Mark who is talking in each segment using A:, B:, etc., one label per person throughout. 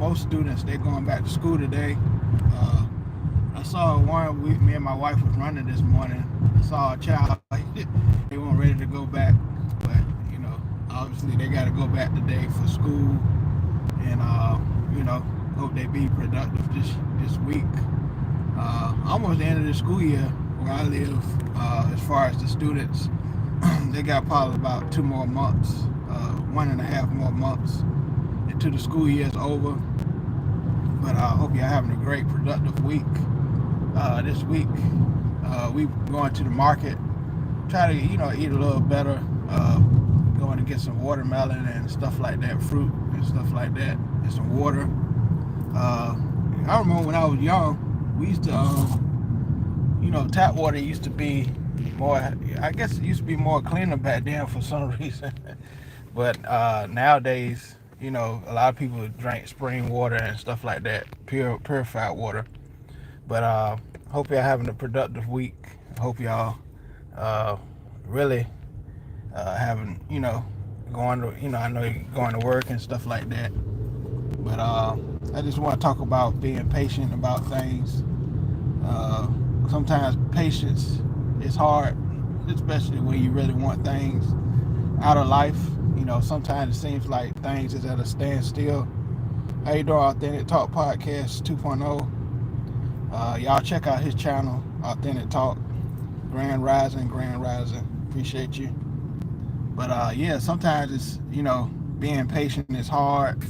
A: most students, they're going back to school today. Uh, I saw me and my wife was running this morning. I saw a child, they weren't ready to go back, but obviously they got to go back today for school, and hope they be productive this week. Almost the end of the school year where I live, as far as the students, they got probably about 2 more months, 1.5 more months until the school year is over. But I hope you're having a great, productive week. This week, we going to the market, try to eat a little better. Going to get some watermelon and stuff like that, fruit and stuff like that, and some water. I remember when I was young, we used to, tap water used to be more. I guess it used to be more cleaner back then for some reason. But nowadays, a lot of people drink spring water and stuff like that, purified water. But hope y'all having a productive week. Hope y'all really having, going to, I know you're going to work and stuff like that. But I just want to talk about being patient about things. Sometimes patience is hard, especially when you really want things out of life. Sometimes it seems like things is at a standstill. How you doing, Authentic Talk Podcast 2.0? Y'all check out his channel, Authentic Talk, Grand Rising. Appreciate you. But sometimes it's, being patient is hard.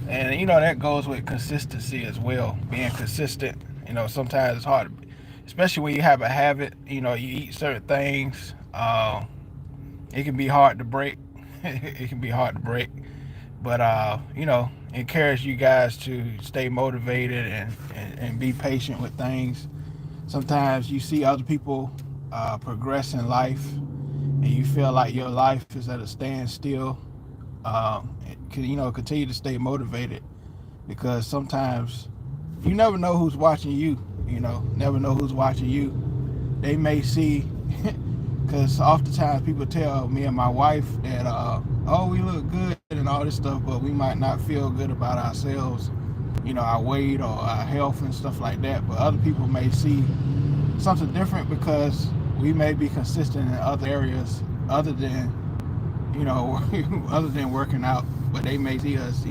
A: And, that goes with consistency as well. Being consistent, sometimes it's hard, especially when you have a habit, you eat certain things. It can be hard to break. It can be hard to break. But, encourage you guys to stay motivated and be patient with things. Sometimes you see other people progress in life, and you feel like your life is at a standstill. Continue to stay motivated, because sometimes you never know who's watching you. Never know who's watching you. They may see, because oftentimes people tell me and my wife that, we look good and all this stuff, but we might not feel good about ourselves, our weight or our health and stuff like that. But other people may see something different, because we may be consistent in other areas other than, other than working out. But they may see us,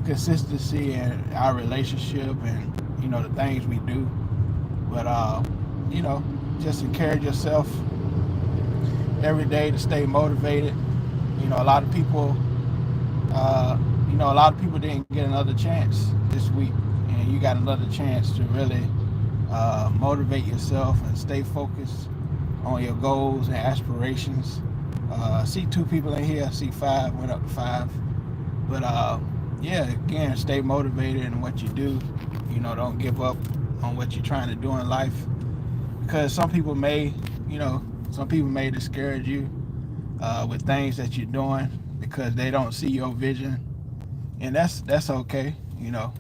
A: consistency in our relationship and, the things we do. But, just encourage yourself every day to stay motivated. A lot of people, didn't get another chance this week, and you got another chance to really motivate yourself and stay focused on your goals and aspirations. I see 2 people in here. I see 5, went up to 5. But again, stay motivated in what you do. Don't give up on what you're trying to do in life, because some people may discourage you with things that you're doing, because they don't see your vision, and that's okay. Oh,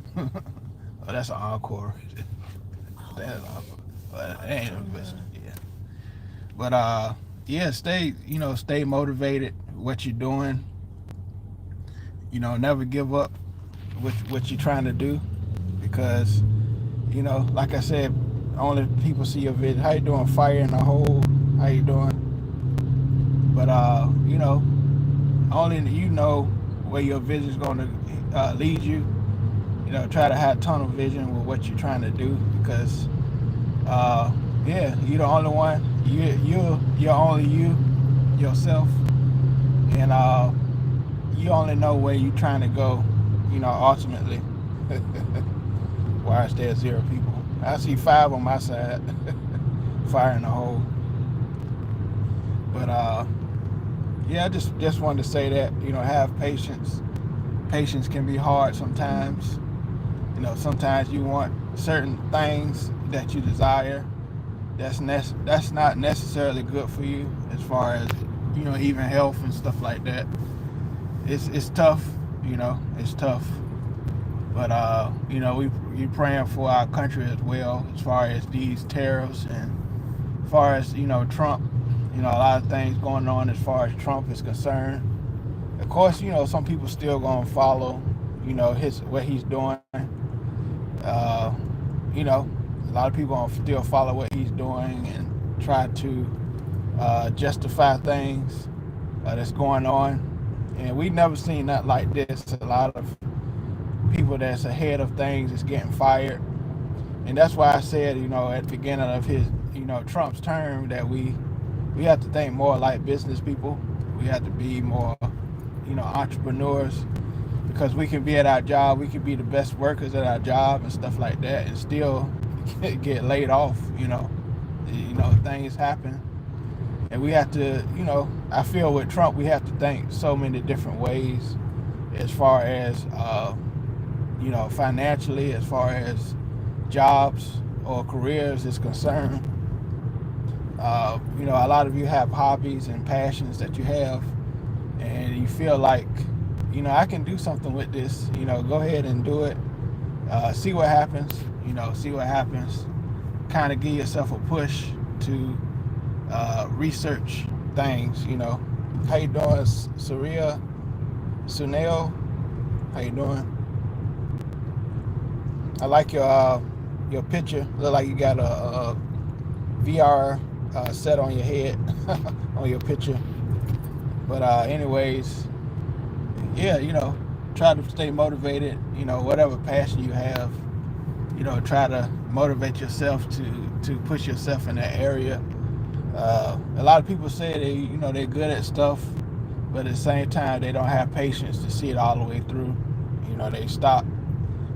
A: that's an encore. That's awkward. But it ain't no business. Yeah. But stay motivated what you're doing. Never give up with what you're trying to do, because like I said, only people see your vision. How you doing, Fire in the Hole? How you doing? But only you know where your vision is going to lead you. Try to have tunnel vision with what you're trying to do, because you're the only one. You're only yourself, and you only know where you're trying to go. Ultimately. Why is there 0 people? I see 5 on my side. Fire in the Hole. But I just wanted to say that, have patience. Patience can be hard sometimes. Sometimes you want certain things that you desire that's not necessarily good for you, as far as even health and stuff like that. It's tough. It's tough. But we praying for our country as well, as far as these tariffs, and as far as Trump. A lot of things going on as far as Trump is concerned. Of course, some people still gonna follow what he's doing. Uh, a lot of people gonna still follow what he's doing and try to justify things that's going on. And we never seen nothing like this. A lot of people that's ahead of things is getting fired. And that's why I said, at the beginning of his, Trump's term, that we have to think more like business people. We have to be more, entrepreneurs, because we can be at our job, we can be the best workers at our job and stuff like that, and still get laid off. Things happen, and we have to, I feel with Trump, we have to think so many different ways, as far as, financially, as far as jobs or careers is concerned. A lot of you have hobbies and passions that you have, and you feel like, I can do something with this. Go ahead and do it. See what happens. See what happens. Kind of give yourself a push to research things. How you doing, Surya? Sunil? How you doing? I like your picture. Look like you got a VR set on your head on your picture. But anyways, yeah, try to stay motivated. Whatever passion you have, try to motivate yourself to push yourself in that area. A lot of people say they're good at stuff, but at the same time they don't have patience to see it all the way through. They stop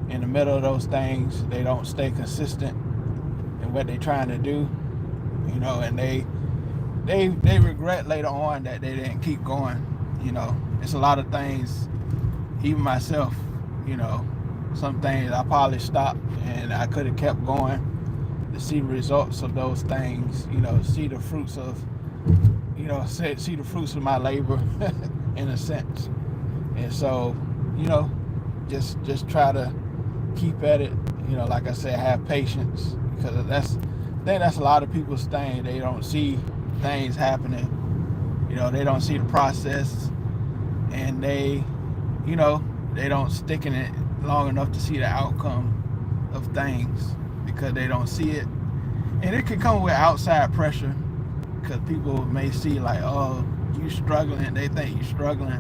A: in the middle of those things. They don't stay consistent in what they're trying to do, and they regret later on that they didn't keep going. It's a lot of things, even myself, some things I probably stopped and I could have kept going to see the results of those things, see the fruits of, see the fruits of my labor in a sense. And so, just try to keep at it, like I said, have patience, because I think that's a lot of people's thing. They don't see things happening, they don't see the process, and they don't stick in it long enough to see the outcome of things, because they don't see it. And it can come with outside pressure, because people may see like, oh, you struggling, they think you're struggling,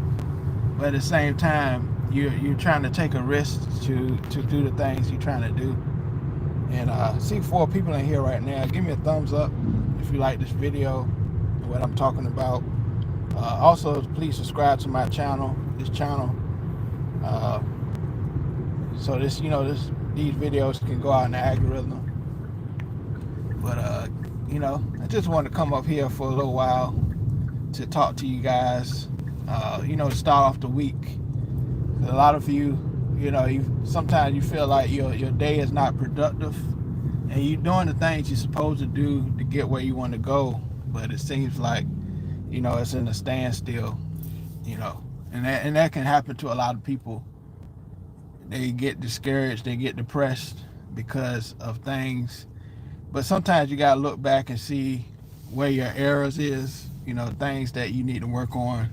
A: but at the same time you're trying to take a risk to do the things you're trying to do. And see 4 people in here right now. Give me a thumbs up if you like this video and what I'm talking about. Also, please subscribe to my channel, this channel, so these videos can go out in the algorithm. But I just wanted to come up here for a little while to talk to you guys. To start off the week. A lot of you, sometimes you feel like your day is not productive, and you're doing the things you're supposed to do to get where you want to go, but it seems like, it's in a standstill, and that can happen to a lot of people. They get discouraged, they get depressed because of things, but sometimes you got to look back and see where your errors is, things that you need to work on.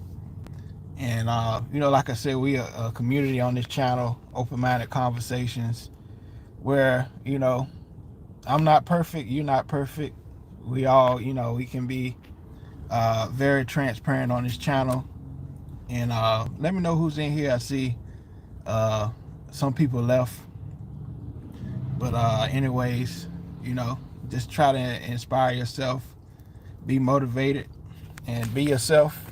A: And like I said, we are a community on this channel, open-minded conversations, where I'm not perfect, you're not perfect. We all, we can be very transparent on this channel. And let me know who's in here. I see some people left, but anyways, just try to inspire yourself, be motivated, and be yourself.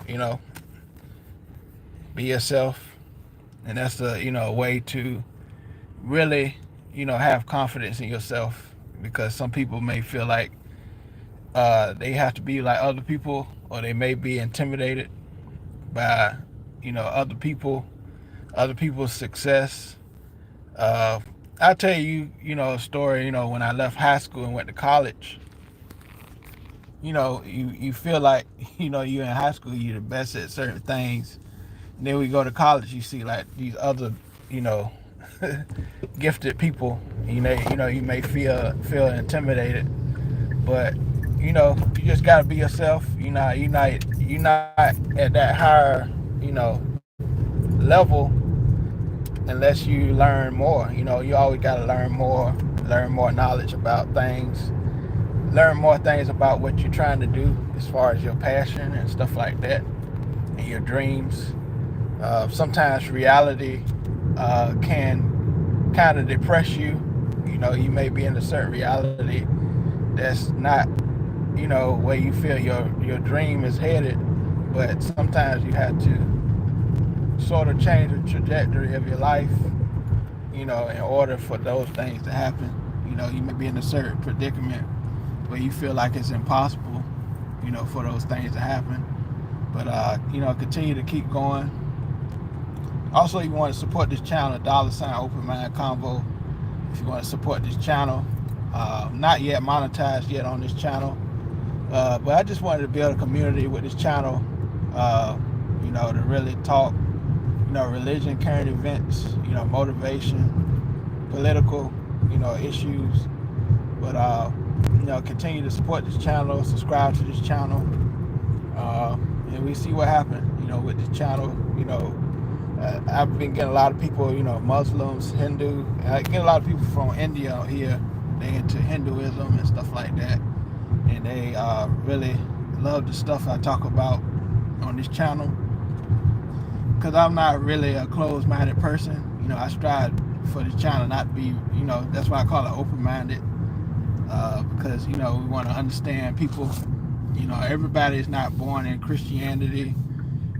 A: Be yourself, and that's a way to really have confidence in yourself, because some people may feel like they have to be like other people, or they may be intimidated by other people's success. I'll tell you a story. When I left high school and went to college, you feel like you're in high school, you're the best at certain things. And then we go to college, you see like these other, gifted people. You may feel intimidated, but you just gotta be yourself. You're not at that higher, level unless you learn more. You know, you always got to learn more knowledge about things, learn more things about what you're trying to do as far as your passion and stuff like that, and your dreams. Sometimes reality can kind of depress you. You know, you may be in a certain reality that's not, you know, where you feel your dream is headed, but sometimes you have to sort of change the trajectory of your life, you know, in order for those things to happen. You know, you may be in a certain predicament where you feel like it's impossible, you know, for those things to happen. But you know, continue to keep going. Also, you want to support this channel, $ Open Mind Convo. If you want to support this channel, not yet monetized yet on this channel, but I just wanted to build a community with this channel, you know, to really talk, you know, religion, current events, you know, motivation, political, you know, issues. But you know, continue to support this channel, subscribe to this channel, and we see what happens, you know, with this channel. You know, I've been getting a lot of people, you know, Muslims, Hindu. I get a lot of people from India out here. They into Hinduism and stuff like that, and they really love the stuff I talk about on this channel. Because I'm not really a closed-minded person. You know, I strive for this channel not to be, you know, that's why I call it open-minded. Because, you know, we want to understand people. You know, everybody's not born in Christianity.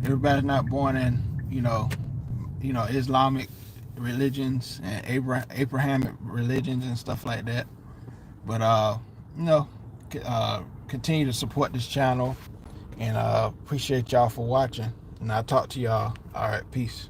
A: Everybody's not born in, you know, Islamic religions and Abrahamic religions and stuff like that. But you know, continue to support this channel, and appreciate y'all for watching. And I'll talk to y'all. All right, peace.